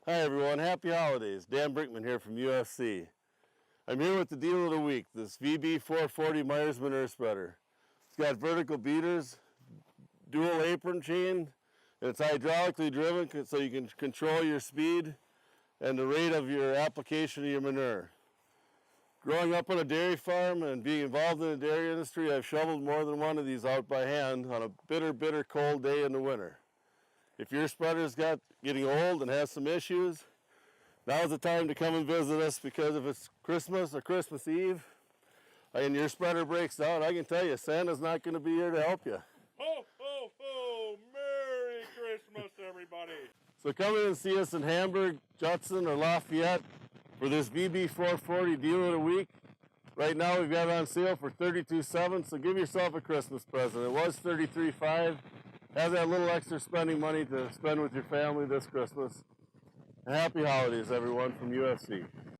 Hi everyone, happy holidays. Dan Brinkman here from UFC. I'm here with the deal of the week, this VB440 Meyers manure spreader. It's got vertical beaters, dual apron chain, and it's hydraulically driven so you can control your speed and the rate of your application of your manure. Growing up on a dairy farm and being involved in the dairy industry, I've shoveled more than one of these out by hand on a bitter cold day in the winter. If your spreader's getting old and has some issues, now's the time to come and visit us, because if it's Christmas or Christmas Eve and your spreader breaks down, I can tell you Santa's not going to be here to help you. Ho, ho, ho! Merry Christmas, everybody! So come in and see us in Hamburg, Judson, or Lafayette for this VB440 deal of the week. Right now we've got it on sale for $32,700, so give yourself a Christmas present. It was $33,500. Have that little extra spending money to spend with your family this Christmas. And happy holidays, everyone, from UFC.